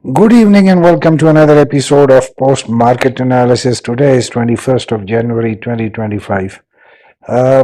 Good evening and welcome to another episode of Post Market Analysis. Today is 21st of January 2025. Uh,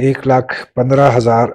1,15,000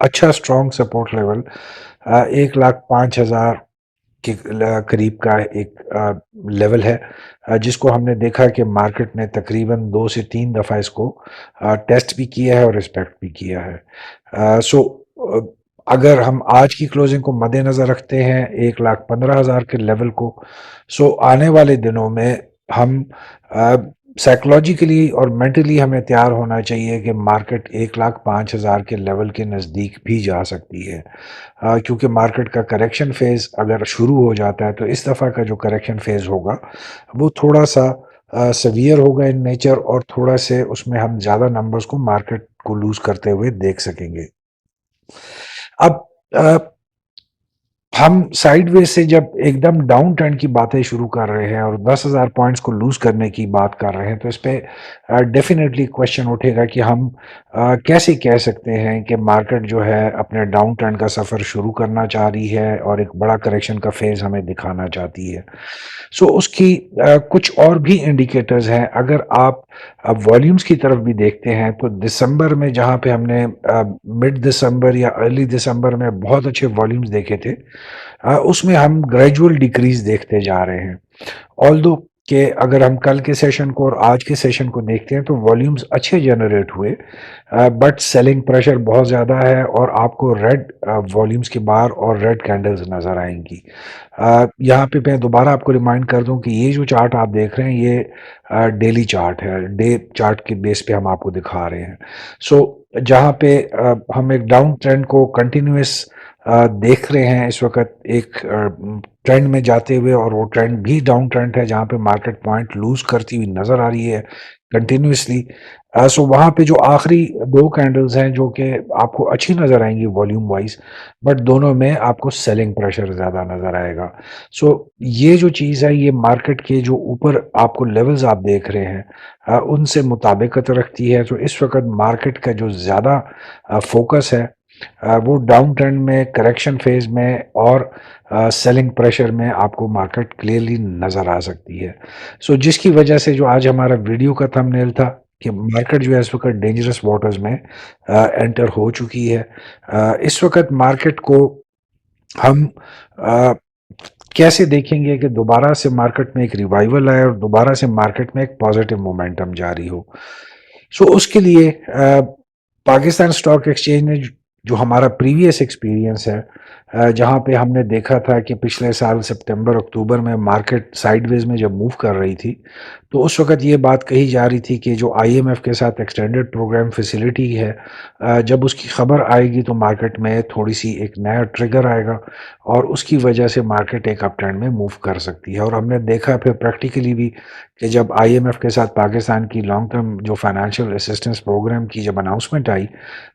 اچھا strong support level 1,05,000 کے قریب کا ایک level ہے، جس کو ہم نے دیکھا کہ مارکیٹ نے تقریباً 2 سے 3 دفعہ اس کو ٹیسٹ بھی کیا ہے اور ریسپیکٹ بھی کیا ہے۔ سو اگر ہم آج کی کلوزنگ کو مد نظر رکھتے ہیں 1,15,000 کے لیول کو، سو آنے والے دنوں میں ہم سائیکولوجیکلی اور مینٹلی ہمیں تیار ہونا چاہیے کہ مارکیٹ 1,05,000 کے لیول کے نزدیک بھی جا سکتی ہے، کیونکہ مارکیٹ کا کریکشن فیز اگر شروع ہو جاتا ہے تو اس دفعہ کا جو کریکشن فیز ہوگا وہ تھوڑا سا سیویئر ہوگا ان نیچر، اور تھوڑا سے اس میں ہم زیادہ نمبرز کو مارکیٹ کو لوز کرتے ہوئے دیکھ سکیں گے۔ اب ہم سائیڈ ویز سے جب ایک دم ڈاؤن ٹرینڈ کی باتیں شروع کر رہے ہیں اور 10,000 پوائنٹس کو لوز کرنے کی بات کر رہے ہیں تو اس پہ ڈیفینیٹلی کوشچن اٹھے گا کہ ہم کیسے کہہ سکتے ہیں کہ مارکیٹ جو ہے اپنے ڈاؤن ٹرینڈ کا سفر شروع کرنا چاہ رہی ہے اور ایک بڑا کریکشن کا فیز ہمیں دکھانا چاہتی ہے۔ سو اس کی کچھ اور بھی انڈیکیٹرز ہیں۔ اگر آپ اب والیومز کی طرف بھی دیکھتے ہیں تو دسمبر میں جہاں پہ ہم نے مڈ دسمبر یا ارلی دسمبر میں بہت اچھے والیومز دیکھے تھے، اس میں ہم گریجول ڈیکریز دیکھتے جا رہے ہیں۔ آلدو کہ اگر ہم کل کے سیشن کو اور آج کے سیشن کو دیکھتے ہیں تو والیومز اچھے جنریٹ ہوئے، بٹ سیلنگ پریشر بہت زیادہ ہے اور آپ کو ریڈ والیومز کے بار اور ریڈ کینڈلز نظر آئیں گی۔ یہاں پہ میں دوبارہ آپ کو ریمائنڈ کر دوں کہ یہ جو چارٹ آپ دیکھ رہے ہیں یہ ڈیلی چارٹ ہے، ڈے چارٹ کے بیس پہ ہم آپ کو دکھا رہے ہیں۔ سو جہاں پہ ہم ایک ڈاؤن ٹرینڈ کو کنٹینیوس دیکھ رہے ہیں اس وقت ایک ٹرینڈ میں جاتے ہوئے، اور وہ ٹرینڈ بھی ڈاؤن ٹرینڈ ہے جہاں پہ مارکیٹ پوائنٹ لوز کرتی ہوئی نظر آ رہی ہے کنٹینیوسلی۔ سو وہاں پہ جو آخری 2 کینڈلز ہیں جو کہ آپ کو اچھی نظر آئیں گی والیوم وائز، بٹ دونوں میں آپ کو سیلنگ پریشر زیادہ نظر آئے گا۔ سو یہ جو چیز ہے یہ مارکیٹ کے جو اوپر آپ کو لیولز آپ دیکھ رہے ہیں ان سے مطابقت رکھتی ہے۔ تو اس وقت مارکیٹ کا جو زیادہ فوکس ہے وہ ڈاؤن ٹرینڈ میں، کریکشن فیز میں اور سیلنگ پریشر میں آپ کو مارکیٹ کلیئرلی نظر آ سکتی ہے۔ سو جس کی وجہ سے جو آج ہمارا ویڈیو کا تھم نیل تھا کہ مارکیٹ جو ہے اس وقت ڈینجرس واٹرز میں انٹر ہو چکی ہے۔ اس وقت مارکیٹ کو ہم کیسے دیکھیں گے کہ دوبارہ سے مارکیٹ میں ایک ریوائیول آئے اور دوبارہ سے مارکیٹ میں ایک پازیٹیو مومنٹم جاری ہو؟ سو اس کے لیے پاکستان اسٹاک ایکسچینج نے جو ہمارا پریویس ایکسپیرینس ہے، جہاں پہ ہم نے دیکھا تھا کہ پچھلے سال سپتمبر اکتوبر میں مارکیٹ سائیڈ ویز میں جب موو کر رہی تھی تو اس وقت یہ بات کہی جا رہی تھی کہ جو آئی ایم ایف کے ساتھ ایکسٹینڈڈ پروگرام فیسیلیٹی ہے، جب اس کی خبر آئے گی تو مارکیٹ میں تھوڑی سی ایک نیا ٹریگر آئے گا اور اس کی وجہ سے مارکیٹ ایک اپ ٹرینڈ میں موو کر سکتی ہے۔ اور ہم نے دیکھا پھر پریکٹیکلی بھی کہ جب آئی ایم ایف کے ساتھ پاکستان کی لانگ ٹرم جو فائنینشیل اسسٹنس پروگرام کی جب اناؤنسمنٹ آئی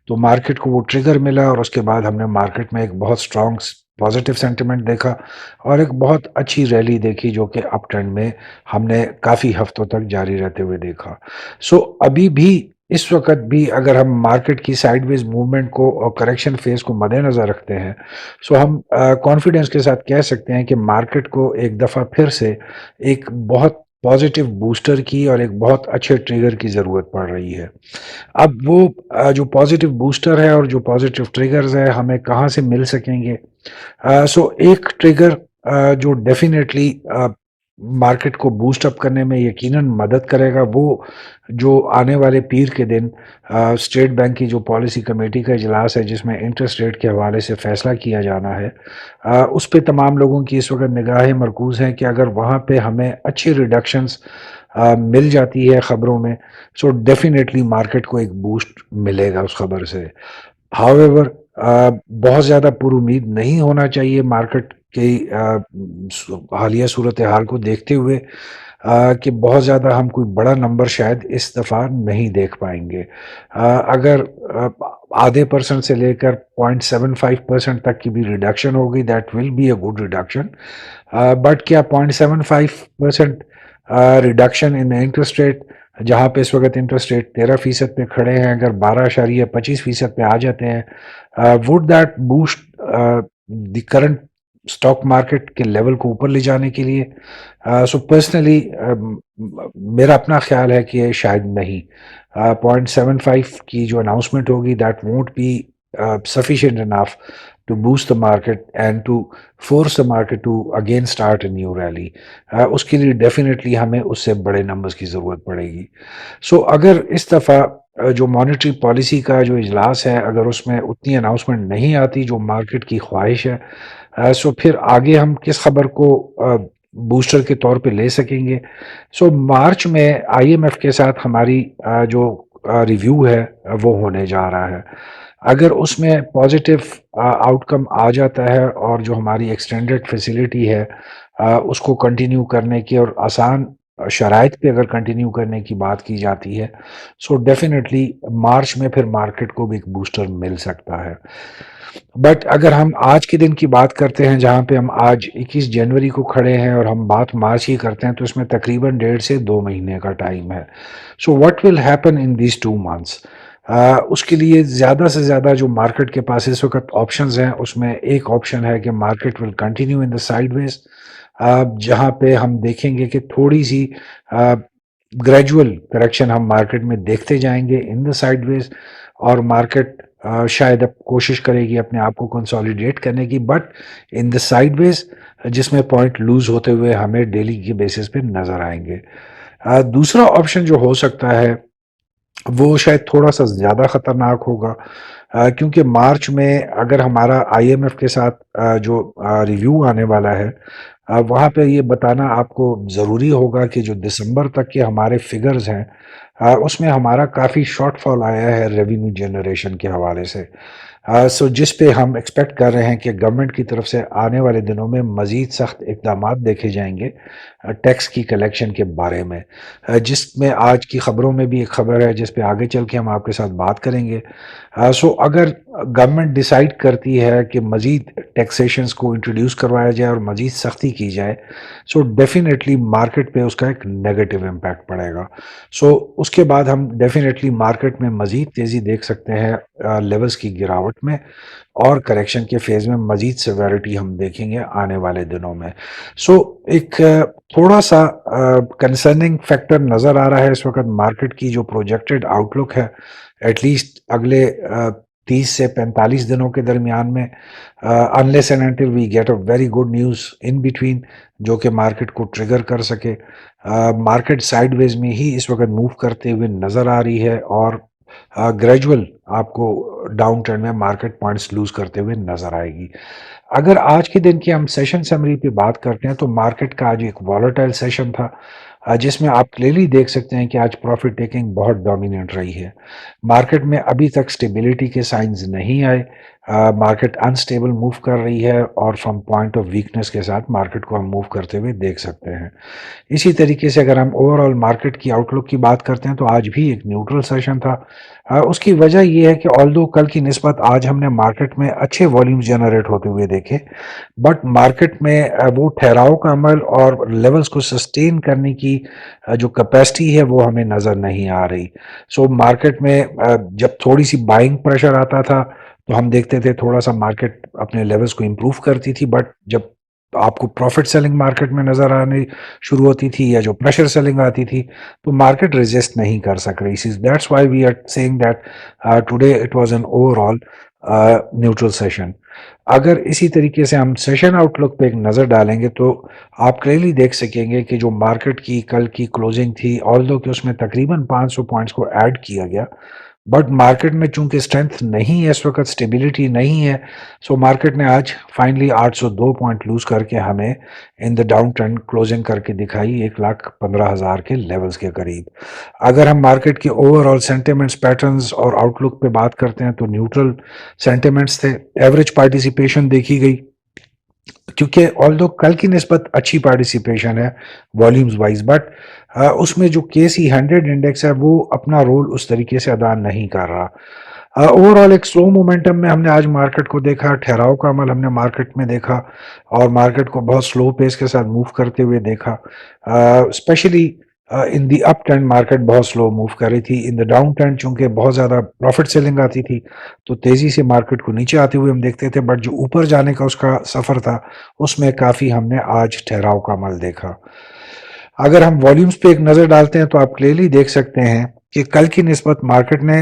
تو مارکیٹ کو وہ ٹریگر ملا، اور اس کے بعد ہم نے مارکیٹ میں ایک بہت اسٹرانگ پازیٹیو سینٹیمنٹ دیکھا اور ایک بہت اچھی ریلی دیکھی جو کہ اپ ٹرینڈ میں ہم نے کافی ہفتوں تک جاری رہتے ہوئے دیکھا۔ سو ابھی بھی اس وقت بھی اگر ہم مارکیٹ کی سائیڈ ویز موومنٹ کو اور کریکشن فیز کو مد نظر رکھتے ہیں، سو ہم کانفیڈنس کے ساتھ کہہ سکتے ہیں کہ مارکیٹ کو ایک دفعہ پھر سے ایک بہت پازیٹیو بوسٹر کی اور ایک بہت اچھے ٹریگر کی ضرورت پڑ رہی ہے۔ اب وہ جو پازیٹیو بوسٹر ہے اور جو پازیٹیو ٹریگرز ہے ہمیں کہاں سے مل سکیں گے؟ سو ایک ٹریگر جو ڈیفینیٹلی مارکیٹ کو بوسٹ اپ کرنے میں یقیناً مدد کرے گا، وہ جو آنے والے پیر کے دن اسٹیٹ بینک کی جو پالیسی کمیٹی کا اجلاس ہے جس میں انٹرسٹ ریٹ کے حوالے سے فیصلہ کیا جانا ہے، اس پہ تمام لوگوں کی اس وقت نگاہیں مرکوز ہیں کہ اگر وہاں پہ ہمیں اچھی ریڈکشنز مل جاتی ہے خبروں میں، سو ڈیفینیٹلی مارکیٹ کو ایک بوسٹ ملے گا اس خبر سے۔ ہاؤ ایور بہت زیادہ پر امید نہیں ہونا چاہیے مارکیٹ کی حالیہ صورتحال کو دیکھتے ہوئے کہ بہت زیادہ ہم کوئی بڑا نمبر شاید اس دفعہ نہیں دیکھ پائیں گے۔ اگر آدھے پرسنٹ سے لے کر 0.75% تک کی بھی ریڈکشن ہوگی that will be a good reduction, but کیا 0.75% ریڈکشن ان انٹرسٹ ریٹ، جہاں پہ اس وقت انٹرسٹ ریٹ 13% پہ کھڑے ہیں، اگر 12.25% پہ آ جاتے ہیں، would that boost the current stock market کے لیول کو اوپر لے جانے کے لیے؟ سو پرسنلی میرا اپنا خیال ہے کہ شاید نہیں۔ 0.75 کی جو اناؤنسمنٹ ہوگی that won't be sufficient enough to boost the market and to force the market to again start a new rally. اس کے لیے ڈیفینیٹلی ہمیں اس سے بڑے نمبرز کی ضرورت پڑے گی. سو اگر اس دفعہ جو مانیٹری پالیسی کا جو اجلاس ہے اگر اس میں اتنی اناؤنسمنٹ نہیں آتی جو مارکیٹ کی خواہش ہے، سو پھر آگے ہم کس خبر کو بوسٹر کے طور پہ لے سکیں گے. سو مارچ میں آئی ایم ایف کے ساتھ ہماری جو ریویو ہے وہ ہونے جا رہا ہے. اگر اس میں پازیٹیو آؤٹ کم آ جاتا ہے اور جو ہماری ایکسٹینڈڈ فیسلٹی ہے اس کو کنٹینیو کرنے کی اور آسان شرائط پہ اگر کنٹینیو کرنے کی بات کی جاتی ہے، سو ڈیفینیٹلی مارچ میں پھر مارکیٹ کو بھی ایک بوسٹر مل سکتا ہے. بٹ اگر ہم آج کے دن کی بات کرتے ہیں جہاں پہ ہم آج 21 جنوری کو کھڑے ہیں اور ہم بات مارچ کی کرتے ہیں تو اس میں تقریباً 1.5 سے 2 مہینے کا ٹائم ہے. So what will happen in these 2 months؟ اس کے لیے زیادہ سے زیادہ جو مارکیٹ کے پاس اس وقت آپشنز ہیں اس میں ایک آپشن ہے کہ market will continue in the sideways, جہاں پہ ہم دیکھیں گے کہ تھوڑی سی گریجول کریکشن ہم مارکیٹ میں دیکھتے جائیں گے ان دا سائڈ ویز، اور مارکیٹ شاید اب کوشش کرے گی اپنے آپ کو کنسالیڈیٹ کرنے کی بٹ ان دا سائڈ ویز، جس میں پوائنٹ لوز ہوتے ہوئے ہمیں ڈیلی کے بیسس پہ نظر آئیں گے. دوسرا آپشن جو ہو سکتا ہے وہ شاید تھوڑا سا زیادہ خطرناک ہوگا، کیونکہ مارچ میں اگر ہمارا آئی ایم ایف کے ساتھ جو ریویو آنے والا ہے وہاں پہ یہ بتانا آپ کو ضروری ہوگا کہ جو دسمبر تک کے ہمارے فگرز ہیں اس میں ہمارا کافی شارٹ فال آیا ہے ریونیو جنریشن کے حوالے سے. سو جس پہ ہم ایکسپیکٹ کر رہے ہیں کہ گورنمنٹ کی طرف سے آنے والے دنوں میں مزید سخت اقدامات دیکھے جائیں گے ٹیکس کی کلیکشن کے بارے میں، جس میں آج کی خبروں میں بھی ایک خبر ہے جس پہ آگے چل کے ہم آپ کے ساتھ بات کریں گے. سو اگر گورنمنٹ ڈیسائیڈ کرتی ہے کہ مزید ٹیکسیشنز کو انٹروڈیوس کروایا جائے اور مزید سختی کی جائے، سو ڈیفینیٹلی مارکیٹ پہ اس کا ایک نیگیٹو امپیکٹ پڑے گا. سو اس کے بعد ہم ڈیفینیٹلی مارکیٹ میں مزید تیزی دیکھ سکتے ہیں لیولز کی گراوٹ میں، اور کریکشن کے فیز میں مزید سیویرٹی ہم دیکھیں گے آنے والے دنوں میں. سو ایک تھوڑا سا کنسرننگ فیکٹر نظر آ رہا ہے اس وقت مارکیٹ کی جو پروجیکٹڈ آؤٹ لک ہے ایٹ لیسٹ اگلے 30 سے 45 دنوں کے درمیان میں، unless and until we get a very good news in between جو کہ مارکیٹ کو ٹریگر کر سکے. مارکیٹ سائیڈ ویز میں ہی اس وقت موو کرتے ہوئے نظر آ رہی ہے اور گریجول آپ کو ڈاؤن ٹرینڈ میں مارکیٹ پوائنٹس لوز کرتے ہوئے نظر آئے گی. اگر آج کے دن کی ہم سیشن سمری پہ بات کرتے ہیں تو مارکیٹ کا آج ایک والیٹائل سیشن تھا جس میں آپ کلیئرلی دیکھ سکتے ہیں کہ آج پروفٹ ٹیکنگ بہت ڈومیننٹ رہی ہے. مارکیٹ میں ابھی تک سٹیبلٹی کے سائنز نہیں آئے، مارکیٹ انسٹیبل موو کر رہی ہے اور فرام پوائنٹ آف ویکنس کے ساتھ مارکیٹ کو ہم موو کرتے ہوئے دیکھ سکتے ہیں. اسی طریقے سے اگر ہم اوور آل مارکیٹ کی آؤٹ لک کی بات کرتے ہیں تو آج بھی ایک نیوٹرل سیشن تھا. اس کی وجہ یہ ہے کہ آلدو کل کی نسبت آج ہم نے مارکیٹ میں اچھے والیومز جنریٹ ہوتے ہوئے دیکھے، بٹ مارکیٹ میں وہ ٹھہراؤ کا عمل اور لیولز کو سسٹین کرنے کی جو کیپیسٹی ہے وہ ہمیں نظر نہیں آ رہی. سو مارکیٹ میں جب تھوڑی سی بائنگ پریشر آتا تھا تو ہم دیکھتے تھے تھوڑا سا مارکیٹ اپنے لیولز کو امپروو کرتی تھی، بٹ جب آپ کو پروفٹ سیلنگ مارکیٹ میں نظر آنے شروع ہوتی تھی یا جو پریشر سیلنگ آتی تھی تو مارکیٹ ریزسٹ نہیں کر سک رہی. That's why we are seeing that today it was an overall neutral session. اگر اسی طریقے سے ہم سیشن آؤٹ لک پہ ایک نظر ڈالیں گے تو آپ کلیئرلی دیکھ سکیں گے کہ جو مارکیٹ کی کل کی کلوزنگ تھی آلدو کہ اس میں تقریباً 500 پوائنٹس کو ایڈ کیا گیا، بٹ مارکیٹ میں چونکہ اسٹرینتھ نہیں ہے اس وقت، اسٹیبلٹی نہیں ہے، سو مارکیٹ نے آج فائنلی 802 پوائنٹ لوز کر کے ہمیں ان دا ڈاؤن ٹرینڈ کلوزنگ کر کے دکھائی 1,15,000 کے لیولز کے قریب. اگر ہم مارکیٹ کے اوور آل سینٹیمنٹس پیٹرنز اور آؤٹ لک پہ بات کرتے ہیں تو نیوٹرل سینٹیمنٹس تھے. ایوریج پارٹیسپیشن دیکھی گئی کیونکہ آلدو کل کی نسبت اچھی پارٹیسپیشن ہے والیومز وائز، بٹ اس میں جو KC100 انڈیکس ہے وہ اپنا رول اس طریقے سے ادا نہیں کر رہا. اوور آل ایک سلو مومنٹم میں ہم نے آج مارکیٹ کو دیکھا، ٹھہراؤ کا عمل ہم نے مارکیٹ میں دیکھا اور مارکیٹ کو بہت سلو پیس کے ساتھ موو کرتے ہوئے دیکھا. Specially in the uptrend market بہت سلو موو کر رہی تھی. ان دی ڈاؤن ٹرینڈ چونکہ بہت زیادہ پروفٹ سیلنگ آتی تھی تو تیزی سے مارکیٹ کو نیچے آتے ہوئے ہم دیکھتے تھے، بٹ جو اوپر جانے کا اس کا سفر تھا اس میں کافی ہم نے آج ٹھہراؤ کا عمل دیکھا. اگر ہم والیومز پہ ایک نظر ڈالتے ہیں تو آپ کلیئرلی دیکھ سکتے ہیں کہ کل کی نسبت مارکیٹ نے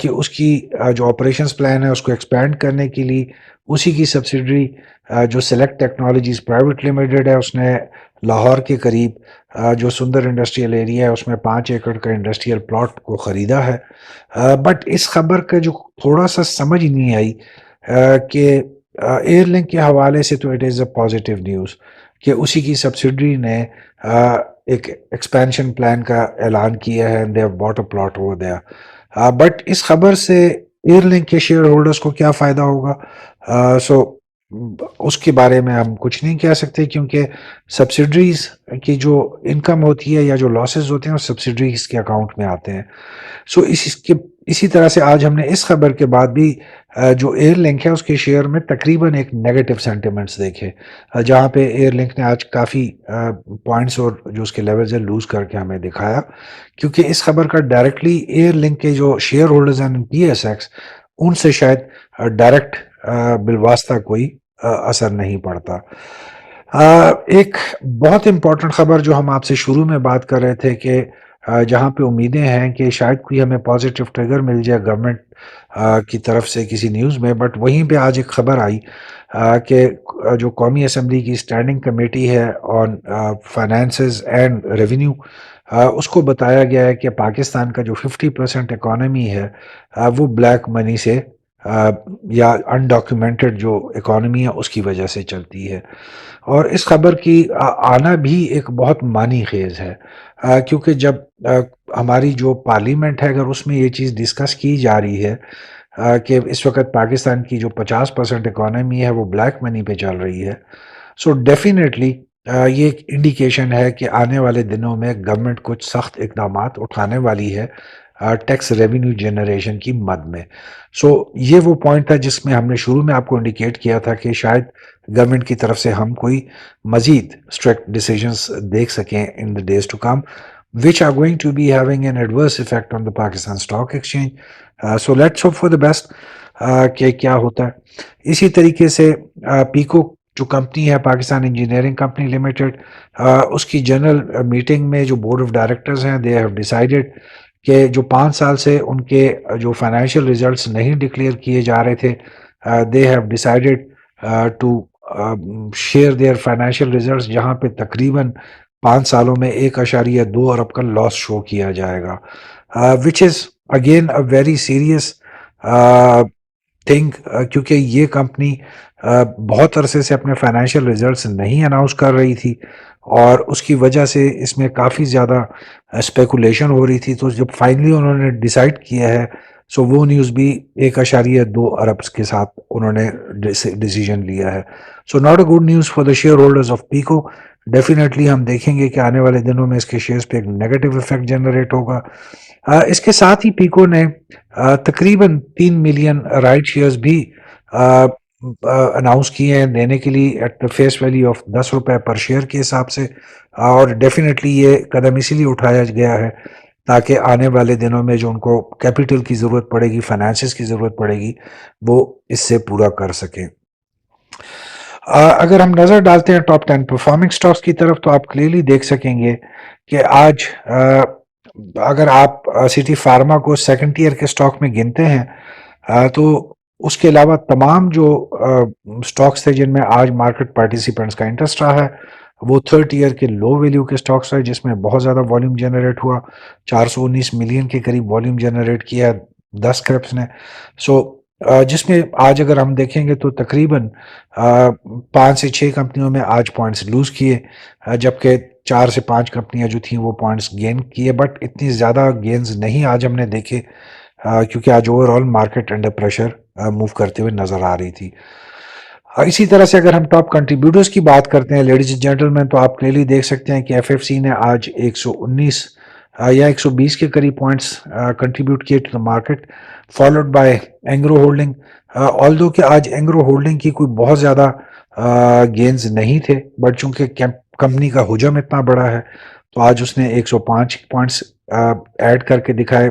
کہ اس کی جو آپریشنز پلان ہے اس کو ایکسپینڈ کرنے کے لیے اسی کی سبسڈری جو سلیکٹ ٹیکنالوجیز پرائیویٹ لمیٹڈ ہے اس نے لاہور کے قریب جو سندر انڈسٹریل ایریا ہے اس میں 5 ایکڑ کا انڈسٹریل پلاٹ کو خریدا ہے. بٹ اس خبر کا جو تھوڑا سا سمجھ نہیں آئی کہ ایئر لنک کے حوالے سے تو it is a positive news کہ اسی کی سبسڈری نے ایک ایکسپینشن پلان کا اعلان کیا ہے and they have bought a plot over there. But اس خبر سے ایئر لنک کے شیئر ہولڈرز کو کیا فائدہ ہوگا؟ سو اس کے بارے میں ہم کچھ نہیں کہہ سکتے کیونکہ سبسڈریز کی جو انکم ہوتی ہے یا جو لاسز ہوتے ہیں وہ سبسڈریز کے اکاؤنٹ میں آتے ہیں. سو اسی طرح سے آج ہم نے اس خبر کے بعد بھی جو ایئر لنک ہے اس کے شیئر میں تقریباً ایک نیگیٹو سینٹیمنٹس دیکھے جہاں پہ ایئر لنک نے آج کافی پوائنٹس اور جو اس کے لیولز ہیں لوز کر کے ہمیں دکھایا کیونکہ اس خبر کا ڈائریکٹلی ایئر لنک کے جو شیئر ہولڈرز ہیں پی ایس ایکس ان سے شاید ڈائریکٹ بالواسطہ کوئی اثر نہیں پڑتا. ایک بہت امپورٹنٹ خبر جو ہم آپ سے شروع میں بات کر رہے تھے کہ جہاں پہ امیدیں ہیں کہ شاید کوئی ہمیں پازیٹیو ٹریگر مل جائے گورنمنٹ کی طرف سے کسی نیوز میں، بٹ وہیں پہ آج ایک خبر آئی کہ جو قومی اسمبلی کی اسٹینڈنگ کمیٹی ہے آن فائنانسز اینڈ ریونیو اس کو بتایا گیا ہے کہ پاکستان کا جو 50% اکانومی ہے وہ بلیک منی سے یا انڈاکیومنٹڈ جو اکانومی ہے اس کی وجہ سے چلتی ہے. اور اس خبر کی آنا بھی ایک بہت معنی خیز ہے کیونکہ جب ہماری جو پارلیمنٹ ہے اگر اس میں یہ چیز ڈسکس کی جا رہی ہے کہ اس وقت پاکستان کی جو 50% اکانومی ہے وہ بلیک منی پہ چل رہی ہے، سو ڈیفینیٹلی یہ ایک انڈیکیشن ہے کہ آنے والے دنوں میں گورنمنٹ کچھ سخت اقدامات اٹھانے والی ہے ٹیکس ریونیو جنریشن کی مد میں. سو یہ وہ پوائنٹ تھا جس میں ہم نے شروع میں آپ کو انڈیکیٹ کیا تھا کہ شاید گورنمنٹ کی طرف سے ہم کوئی مزید اسٹرکٹ ڈیسیجنس دیکھ سکیں ان the days to come which are going to be having an adverse effect on the Pakistan Stock Exchange. So let's hope for the best کہ کیا ہوتا ہے. اسی طریقے سے پیکو جو کمپنی ہے پاکستان انجینئرنگ کمپنی لمیٹڈ اس کی جنرل میٹنگ میں جو بورڈ آف ڈائریکٹرز ہیں دے ہیو ڈیسائیڈڈ کہ جو 5 سال سے ان کے جو فائنینشیل ریزلٹس نہیں ڈکلیئر کیے جا رہے تھے they have decided to share their financial results جہاں پہ تقریباً 5 سالوں میں 1.2 ارب کا لاس شو کیا جائے گا which is again a very serious thing کیونکہ یہ کمپنی بہت عرصے سے اپنے فائنینشیل ریزلٹس نہیں اناؤنس کر رہی تھی اور اس کی وجہ سے اس میں کافی زیادہ اسپیکولیشن ہو رہی تھی. تو جب فائنلی انہوں نے ڈیسائیڈ کیا ہے سو وہ نیوز بھی 1.2 ارب کے ساتھ انہوں نے ڈیسیجن لیا ہے. So not a good news for the share holders of pico. Definitely ہم دیکھیں گے کہ آنے والے دنوں میں اس کے شیئرز پہ ایک نیگیٹو افیکٹ جنریٹ ہوگا. اس کے ساتھ ہی پیکو نے تقریباً 3 ملین رائٹ شیئرز بھی اناؤنس کیے ہیں دینے کے لیے at the face value of 10 روپے پر شیئر کے حساب سے، اور ڈیفینیٹلی یہ قدم اسی لیے اٹھایا گیا ہے تاکہ آنے والے دنوں میں جو ان کو کیپٹل کی ضرورت پڑے گی، فائنانسز کی ضرورت پڑے گی، وہ اس سے پورا کر سکیں. اگر ہم نظر ڈالتے ہیں ٹاپ 10 پرفارمنگ سٹاکس کی طرف تو آپ کلیئرلی دیکھ سکیں گے کہ آج اگر آپ سٹی فارما کو سیکنڈ ٹیئر کے سٹاک میں گنتے ہیں تو اس کے علاوہ تمام جو سٹاکس تھے جن میں آج مارکیٹ پارٹیسپینٹس کا انٹرسٹ رہا ہے وہ تھرڈ ٹیئر کے لو ویلیو کے سٹاکس ہے جس میں بہت زیادہ والیوم جنریٹ ہوا. 419 ملین کے قریب والیوم جنریٹ کیا 10 کرپس نے. سو جس میں آج اگر ہم دیکھیں گے تو تقریباً 5 سے 6 کمپنیوں میں آج پوائنٹس لوز کیے جبکہ 4 سے 5 کمپنیاں جو تھیں وہ پوائنٹس گین کیے، بٹ اتنی زیادہ گینز نہیں آج ہم نے دیکھے کیونکہ آج over all market under pressure move کرتے ہوئے نظر آ رہی تھی. اسی طرح سے اگر ہم ٹاپ کنٹریبیوٹرز کی بات کرتے ہیں لیڈیز اینڈ جینٹلمین تو آپ کلیئرلی دیکھ سکتے ہیں کہ ایف ایف سی نے آج 119 یا 120 کے قریب پوائنٹس کنٹریبیوٹ کیے to the market, followed by Engro holding. Although کہ آج اینگرو ہولڈنگ کی کوئی بہت زیادہ گینز نہیں تھے، بٹ چونکہ کمپنی کا حجم اتنا بڑا ہے تو آج اس نے 105 پوائنٹس ایڈ کر کے دکھائے.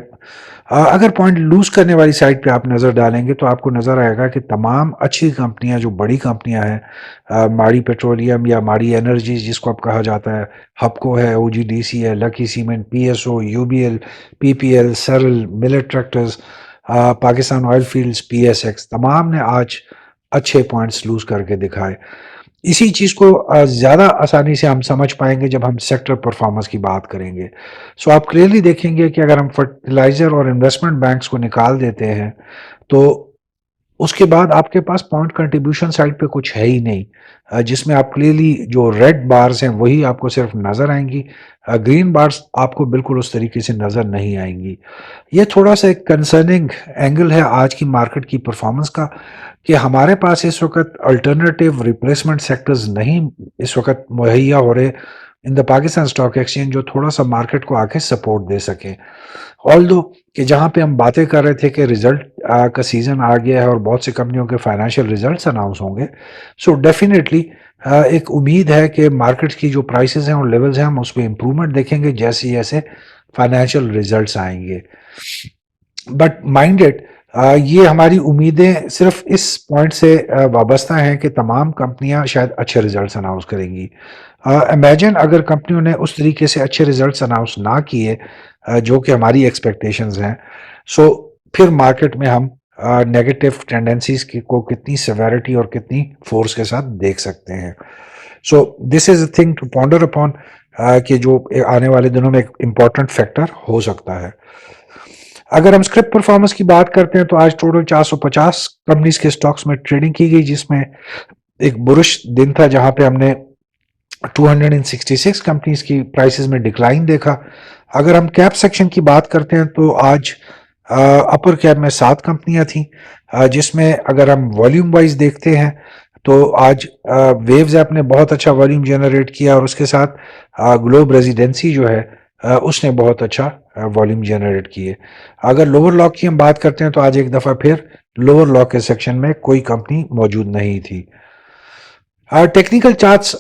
اگر پوائنٹ لوز کرنے والی سائٹ پہ آپ نظر ڈالیں گے تو آپ کو نظر آئے گا کہ تمام اچھی کمپنیاں جو بڑی کمپنیاں ہیں ماڑی پیٹرولیم یا ماڑی انرجیز جس کو اب کہا جاتا ہے، ہپکو ہے، او جی ڈی سی ہے، Lucky Cement, P S O, U B L, P P L, Searle, Millat Tractors, Pakistan Oilfields, PSX تمام نے آج اچھے پوائنٹس لوز کر کے دکھائے. اسی چیز کو زیادہ آسانی سے ہم سمجھ پائیں گے جب ہم سیکٹر پرفارمنس کی بات کریں گے. سو آپ کلیئرلی دیکھیں گے کہ اگر ہم فرٹیلائزر اور انویسٹمنٹ بینکس کو نکال دیتے ہیں تو اس کے بعد آپ کے پاس پوائنٹ کنٹریبیوشن سائڈ پہ کچھ ہے ہی نہیں، جس میں آپ کلیئرلی جو ریڈ بارز ہیں وہی آپ کو صرف نظر آئیں گی، گرین بارز آپ کو بالکل اس طریقے سے نظر نہیں آئیں گی. یہ تھوڑا سا ایک کنسرننگ اینگل ہے آج کی مارکیٹ کی پرفارمنس کا کہ ہمارے پاس اس وقت الٹرنیٹیو ریپلیسمنٹ سیکٹرز نہیں اس وقت مہیا ہو رہے ان دا پاکستان اسٹاک ایکسچینج جو تھوڑا سا مارکیٹ کو آگے سپورٹ دے سکیں. آلدو کہ جہاں پہ ہم باتیں کر رہے تھے کہ ریزلٹ کا سیزن آ گیا ہے اور بہت سی کمپنیوں کے فائنینشیل ریزلٹس اناؤنس ہوں گے، سو ڈیفینیٹلی ایک امید ہے کہ مارکیٹ کی جو پرائسز ہیں اور لیولز ہیں ہم اس پہ امپرومنٹ دیکھیں گے جیسے جیسے فائنینشیل ریزلٹس آئیں گے. بٹ مائنڈیڈ یہ ہماری امیدیں صرف اس پوائنٹ سے وابستہ ہیں کہ تمام کمپنیاں شاید اچھے ریزلٹس اناؤنس کریں گی. امیجن اگر کمپنیوں نے اس طریقے سے اچھے ریزلٹس اناؤنس نہ کیے جو کہ ہماری ایکسپیکٹیشنز ہیں، سو پھر مارکیٹ میں ہم نیگیٹو ٹینڈنسیز کو کتنی سیویرٹی اور کتنی فورس کے ساتھ دیکھ سکتے ہیں. So this is a thing to ponder upon کہ جو آنے والے دنوں میں ایک امپورٹنٹ فیکٹر ہو سکتا ہے. اگر ہم اسکرپ پرفارمنس کی بات کرتے ہیں تو آج ٹوٹل 450 کمپنیز کے سٹاکس میں ٹریڈنگ کی گئی، جس میں ایک برش دن تھا جہاں پہ ہم نے 266 کمپنیز کی پرائسز میں ڈکلائن دیکھا. اگر ہم کیپ سیکشن کی بات کرتے ہیں تو آج اپر کیپ میں 7 کمپنیاں تھیں، جس میں اگر ہم والیوم وائز دیکھتے ہیں تو آج ویوز ایپ نے بہت اچھا والیوم جنریٹ کیا اور اس کے ساتھ گلوب ریزیڈنسی جو ہے اس نے بہت اچھا والیوم جنریٹ کیے. اگر لوور لاک کی ہم بات کرتے ہیں تو آج ایک دفعہ پھر لوور لاک کے سیکشن میں کوئی کمپنی موجود نہیں تھی. Technical charts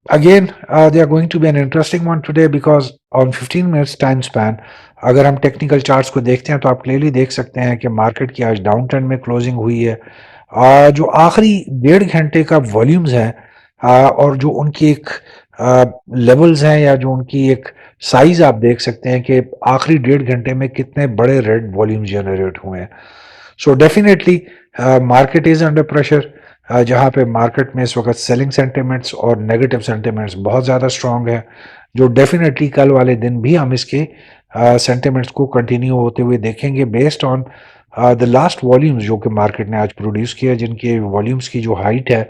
again they are going to be an interesting one today because on 15 minutes time span اگر ہم ٹیکنیکل چارٹس کو دیکھتے ہیں تو آپ کلیئرلی دیکھ سکتے ہیں کہ مارکیٹ کی آج ڈاؤن ٹرینڈ میں کلوزنگ ہوئی ہے. جو آخری 1.5 گھنٹے کا والیومز ہیں اور جو ان کی ایک لیولز ہیں یا جو ان کی ایک سائز آپ دیکھ سکتے ہیں کہ آخری 1.5 گھنٹے میں کتنے بڑے ریڈ والیومز جنریٹ ہوئے ہیں. So definitely market is under pressure, جہاں پہ مارکیٹ میں اس وقت سیلنگ سینٹیمنٹس اور نیگیٹو سینٹیمنٹس بہت زیادہ اسٹرانگ ہے، جو ڈیفینیٹلی کل والے دن بھی ہم اس کے سینٹیمنٹس کو کنٹینیو ہوتے ہوئے دیکھیں گے based on the last volumes جو کہ مارکیٹ نے آج پروڈیوس کیا، جن کے والیومز کی جو ہائٹ ہے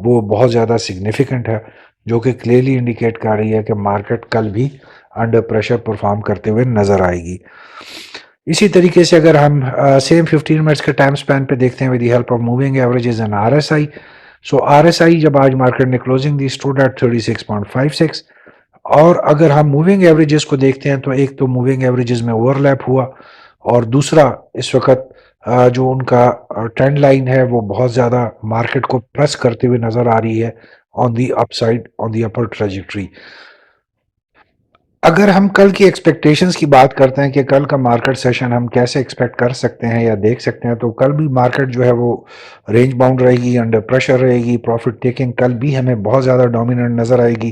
وہ بہت زیادہ سگنیفیکنٹ ہے، جو کہ کلیئرلی انڈیکیٹ کر رہی ہے کہ مارکیٹ کل بھی انڈر پریشر پرفارم کرتے ہوئے نظر آئے گی. اسی طریقے سے اگر ہم سیم 15 منٹس کے ٹائم سپین پہ دیکھتے ہیں with the help of moving averages and RSI، so RSI جب آج مارکیٹ نے کلوزنگ دی اسٹوڈ ایٹ 36.56، اور اگر ہم موونگ ایوریجز کو دیکھتے ہیں تو ایک تو موونگ ایوریجز میں اوور لیپ ہوا اور دوسرا اس وقت جو ان کا ٹرینڈ لائن ہے وہ بہت زیادہ مارکیٹ کو پریس کرتے ہوئے نظر آ رہی ہے آن دی اپ side on the upper trajectory. اگر ہم کل کی ایکسپیکٹیشنز کی بات کرتے ہیں کہ کل کا مارکیٹ سیشن ہم کیسے ایکسپیکٹ کر سکتے ہیں یا دیکھ سکتے ہیں، تو کل بھی مارکیٹ جو ہے وہ رینج باؤنڈ رہے گی، انڈر پریشر رہے گی، پروفٹ ٹیکنگ کل بھی ہمیں بہت زیادہ ڈومیننٹ نظر آئے گی.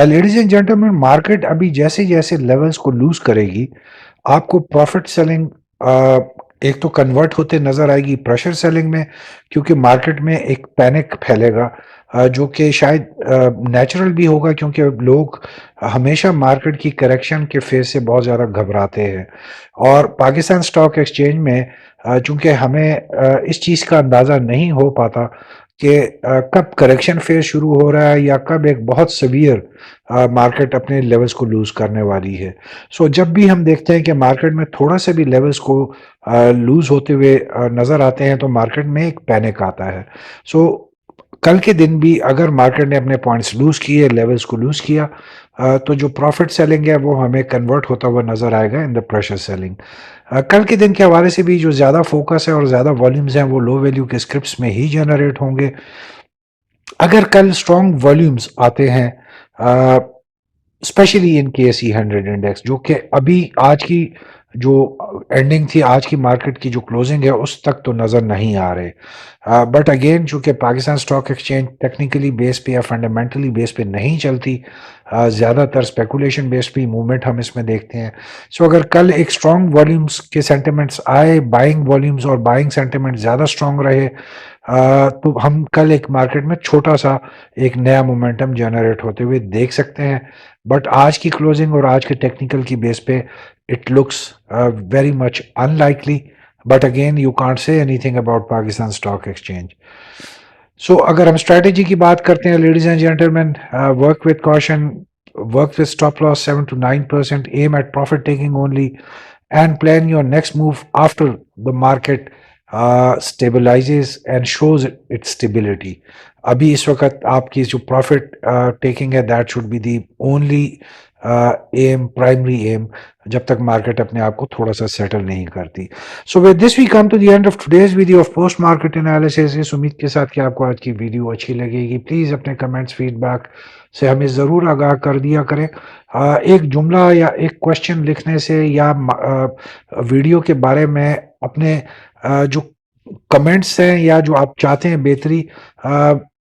لیڈیز اینڈ جینٹلمین، مارکیٹ ابھی جیسے جیسے لیولز کو لوز کرے گی آپ کو پروفٹ سیلنگ ایک تو کنورٹ ہوتے نظر آئے گی پریشر سیلنگ میں، کیونکہ مارکیٹ میں ایک پینک پھیلے گا جو کہ شاید نیچرل بھی ہوگا کیونکہ لوگ ہمیشہ مارکیٹ کی کریکشن کے فیز سے بہت زیادہ گھبراتے ہیں. اور پاکستان اسٹاک ایکسچینج میں چونکہ ہمیں اس چیز کا اندازہ نہیں ہو پاتا کہ کب کریکشن فیز شروع ہو رہا ہے یا کب ایک بہت سیویئر مارکیٹ اپنے لیولز کو لوز کرنے والی ہے. سو جب بھی ہم دیکھتے ہیں کہ مارکیٹ میں تھوڑا سا بھی لیولز کو لوز ہوتے ہوئے نظر آتے ہیں تو مارکیٹ میں ایک پینک آتا ہے. سو کل کے دن بھی اگر مارکیٹ نے اپنے پوائنٹس لوز کیے، لیولز کو لوز کیا، تو جو پروفٹ سیلنگ ہے وہ ہمیں کنورٹ ہوتا ہوا نظر آئے گا ان دا پریشر سیلنگ. کل کے دن کے حوالے سے بھی جو زیادہ فوکس ہے اور زیادہ والیومز ہیں وہ لو ویلیو کے اسکرپٹس میں ہی جنریٹ ہوں گے. اگر کل اسٹرانگ والیومز آتے ہیں اسپیشلی ان KSE 100 انڈیکس جو کہ ابھی آج کی جو اینڈنگ تھی آج کی مارکیٹ کی جو کلوزنگ ہے اس تک تو نظر نہیں آ رہے. بٹ اگین چونکہ پاکستان اسٹاک ایکسچینج ٹیکنیکلی بیس پہ یا فنڈامنٹلی بیس پہ نہیں چلتی, زیادہ تر اسپیکولیشن بیس پہ موومنٹ ہم اس میں دیکھتے ہیں. سو اگر کل ایک اسٹرانگ والیومس کے سینٹیمنٹس آئے, بائنگ والیومس اور بائنگ سینٹیمنٹ زیادہ اسٹرانگ رہے, تو ہم کل ایک مارکیٹ میں چھوٹا سا ایک نیا مومنٹم جنریٹ ہوتے ہوئے دیکھ سکتے ہیں. بٹ آج کی کلوزنگ اور آج کے ٹیکنیکل کی بیس پہ it looks very much unlikely, but again you can't say anything about Pakistan Stock Exchange. So اگر ہم اسٹریٹجی کی بات کرتے ہیں ladies and gentlemen, work with caution, work with stop loss 7 to 9%, aim at profit taking only, and plan your next move after the market stabilizes and shows its stability. ابھی اس وقت آپ کی جو پروفٹ ٹیکنگ ہے that should be the only aim, primary aim, جب تک market اپنے آپ کو تھوڑا سا سیٹل نہیں کرتی. So with this we come to the end of today's video of post market analysis. اس امید کے ساتھ کہ آپ کو آج کی ویڈیو اچھی لگے گی. پلیز اپنے کمنٹس, فیڈ بیک سے ہمیں ضرور آگاہ کر دیا کریں. ایک جملہ یا ایک کوشچن لکھنے سے یا ویڈیو کے بارے میں اپنے جو کمنٹس ہیں یا جو آپ چاہتے ہیں بہتری,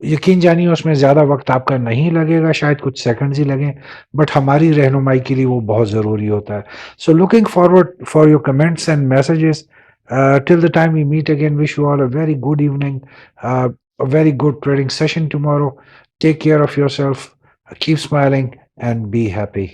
یقین جانیے اس میں زیادہ وقت آپ کا نہیں لگے گا, شاید کچھ سیکنڈز ہی لگیں, بٹ ہماری رہنمائی کے لیے وہ بہت ضروری ہوتا ہے. So looking forward for your comments and messages. Till the time we meet again, wish you all a very good evening, a very good trading session tomorrow. Take care of yourself, keep smiling and be happy.